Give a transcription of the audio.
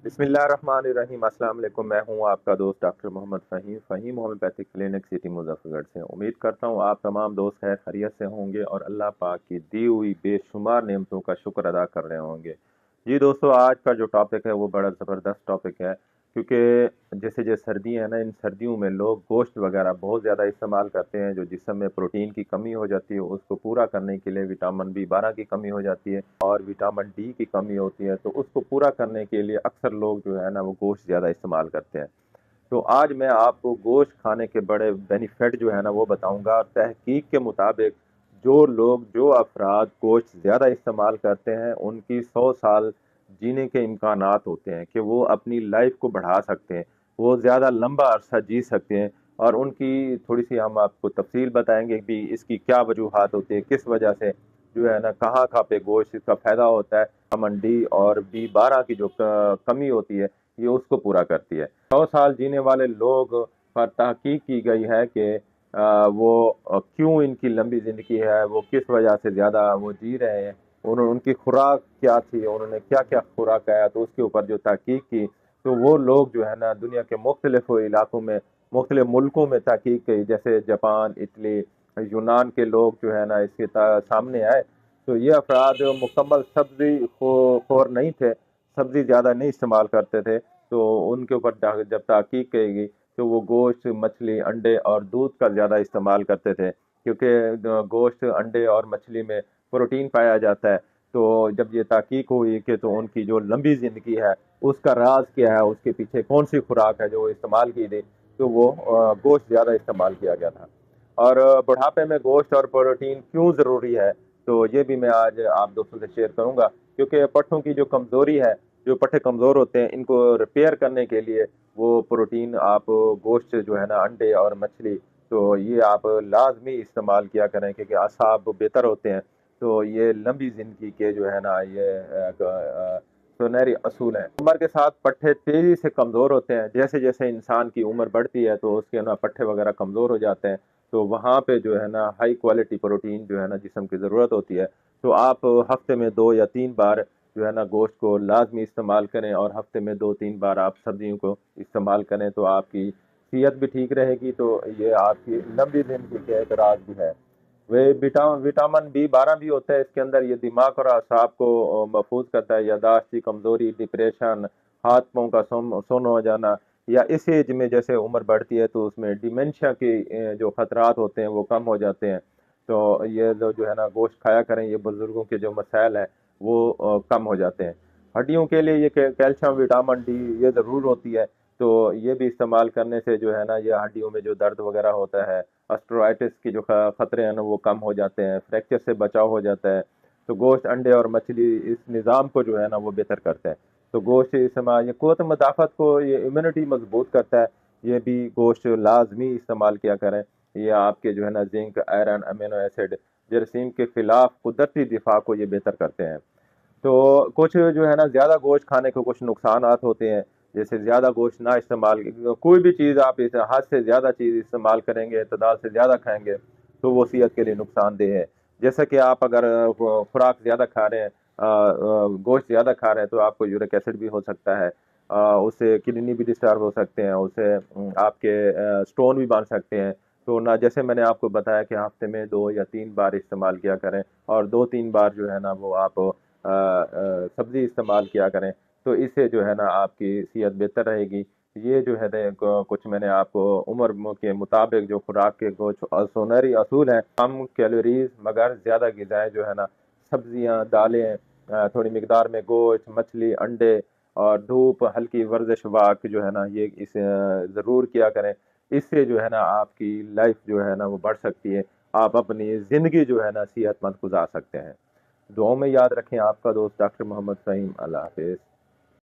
बिस्मिल्लाहिर्रहमानिर्रहीम। अस्सलाम वालेकुम। मैं हूं आपका दोस्त doctor Mohammad Faheem homeopathic clinic city Muzaffargarh से। उम्मीद करता हूं आप तमाम दोस्त खैर खैरियत से होंगे और अल्लाह पाक की दी हुई बेशुमार नेमतों का शुक्र अदा कर रहे होंगे। जी दोस्तों, आज का जो टॉपिक है वो बड़ा ज़बरदस्त टॉपिक है, क्योंकि जैसे जैसे सर्दी है ना, इन सर्दियों में लोग गोश्त वगैरह बहुत ज़्यादा इस्तेमाल करते हैं। जो जिस्म में प्रोटीन की कमी हो जाती है उसको पूरा करने के लिए विटामिन B12 की कमी हो जाती है और विटामिन डी की कमी होती है, तो उसको पूरा करने के लिए अक्सर लोग जो है ना वो गोश्त ज़्यादा इस्तेमाल करते हैं। तो आज मैं आपको गोश्त खाने के बड़े बेनिफिट जो है ना वो बताऊंगा। तहकीक के मुताबिक जो अफराद गोश्त ज़्यादा इस्तेमाल करते हैं उनकी 100 साल जीने के इम्कानात होते हैं, कि वो अपनी लाइफ को बढ़ा सकते हैं, वो ज़्यादा लंबा अरसा जी सकते हैं। और उनकी थोड़ी सी हम आपको तफसील बताएंगे कि इसकी क्या वजूहात होती है, किस वजह से जो है ना कहाँ कहाँ पे गोश्त का फ़ायदा होता है। विटामिन डी और B12 की जो कमी होती है ये उसको पूरा करती है। 100 साल जीने वाले लोग पर तहकीक की गई है कि क्यों इनकी लंबी ज़िंदगी है, वो किस वजह से ज़्यादा वो जी रहे हैं, उनकी खुराक क्या थी, उन्होंने क्या क्या खुराक खाया, तो उसके ऊपर जो तहकीक की, तो वो लोग जो है ना दुनिया के मुख्तलिफ इलाकों में, मुख्तलिफ मुल्कों में तहकीक की, जैसे जापान, इटली, यूनान के लोग जो है ना इसके सामने आए। तो ये अफराद मुकम्मल सब्ज़ी खोर नहीं थे, सब्ज़ी ज़्यादा नहीं इस्तेमाल करते थे। तो उनके ऊपर जब तहकीक की गई तो वो गोश्त, मछली, अंडे और दूध का ज़्यादा इस्तेमाल करते थे, क्योंकि गोश्त, अंडे और मछली में प्रोटीन पाया जाता है। तो जब ये तहकीक हुई कि तो उनकी जो लंबी ज़िंदगी है उसका राज क्या है, उसके पीछे कौन सी खुराक है जो वो इस्तेमाल की थी, तो वो गोश्त ज़्यादा इस्तेमाल किया गया था। और बुढ़ापे में गोश्त और प्रोटीन क्यों ज़रूरी है, तो ये भी मैं आज आप दोस्तों से शेयर करूंगा। क्योंकि पट्ठों की जो कमज़ोरी है, जो पट्ठे कमज़ोर होते हैं, इनको रिपेयर करने के लिए वो प्रोटीन आप गोश्त जो है ना, अंडे और मछली, तो ये आप लाजमी इस्तेमाल किया करें, क्योंकि असाब बेहतर होते हैं। तो ये लंबी ज़िंदगी के जो है ना ये सुनहरी असूल हैं। उम्र के साथ पट्ठे तेज़ी से कमज़ोर होते हैं। जैसे जैसे इंसान की उम्र बढ़ती है तो उसके ना पट्ठे वगैरह कमज़ोर हो जाते हैं। तो वहाँ पे जो है ना हाई क्वालिटी प्रोटीन जो है ना जिस्म की ज़रूरत होती है। तो आप हफ्ते में 2 या 3 बार जो है ना गोश्त को लाजमी इस्तेमाल करें, और हफ्ते में 2-3 बार आप सब्जियों को इस्तेमाल करें, तो आपकी सेहत भी ठीक रहेगी। तो ये आपकी लंबी ज़िंदगी का एक राज भी है। वे विटामिन B12 भी होता है इसके अंदर। ये दिमाग और असाब को महफूज करता है। यादाश्त की कमज़ोरी, डिप्रेशन, हाथ पाँव का सुन्न हो जाना, या इस एज में जैसे उम्र बढ़ती है तो उसमें डिमेंशिया के जो खतरात होते हैं वो कम हो जाते हैं। तो ये जो है ना गोश्त खाया करें, ये बुजुर्गों के जो मसाइल हैं वो कम हो जाते हैं। हड्डियों के लिए ये कैल्शियम, विटामिन डी ये ज़रूर होती है। तो ये भी इस्तेमाल करने से जो है ना ये हड्डियों में जो दर्द वगैरह होता है, ऑस्टियोआर्थ्राइटिस की जो खतरे हैं ना वो कम हो जाते हैं, फ्रैक्चर से बचाव हो जाता है। तो गोश्त, अंडे और मछली इस निज़ाम को जो है ना वो बेहतर करता है। तो गोश्त इस्तेमाल ये क़ुव्वत मदाफ़त को, ये इम्यूनिटी मजबूत करता है। ये भी गोश्त लाजमी इस्तेमाल किया करें। ये आपके जो है ना जिंक, आयरन, अमीनो एसिड, जरासीम के खिलाफ कुदरती दिफा को ये बेहतर करते हैं। तो कुछ जो है ना ज़्यादा गोश्त खाने के कुछ नुकसानात होते हैं। जैसे ज़्यादा गोश्त ना इस्तेमाल, कोई भी चीज़ आप इस हद से ज़्यादा चीज़ इस्तेमाल करेंगे, इतदाल से ज़्यादा खाएंगे, तो वो सेहत के लिए नुकसानदेह है। जैसे कि आप अगर खुराक ज़्यादा खा रहे हैं, गोश्त ज़्यादा खा रहे हैं, तो आपको यूरिक एसिड भी हो सकता है। उससे किडनी भी डिस्टर्ब हो सकते हैं, उससे आपके स्टोन भी बन सकते हैं। तो ना, जैसे मैंने आपको बताया कि हफ्ते में 2 या 3 बार इस्तेमाल किया करें, और 2-3 बार जो है ना वो आप सब्ज़ी इस्तेमाल किया करें। तो इससे जो है ना आपकी सेहत बेहतर रहेगी। ये जो है ना कुछ मैंने आपको उम्र के मुताबिक जो खुराक के कुछ सुनहरी असूल हैं। कम कैलोरीज मगर ज़्यादा ग़िज़ाएँ जो है ना, सब्जियाँ, दालें, थोड़ी मिकदार में गोश्त, मछली, अंडे और धूप, हल्की वर्जिश वाक जो है ना ये इस ज़रूर किया करें। इससे जो है ना आपकी लाइफ जो है ना वो बढ़ सकती है। आप अपनी ज़िंदगी जो है ना सेहतमंद गुजार सकते हैं। दुआओं में याद रखें। आपका दोस्त डॉक्टर मोहम्मद फ़हीम। अल्लाह हाफ़िज़।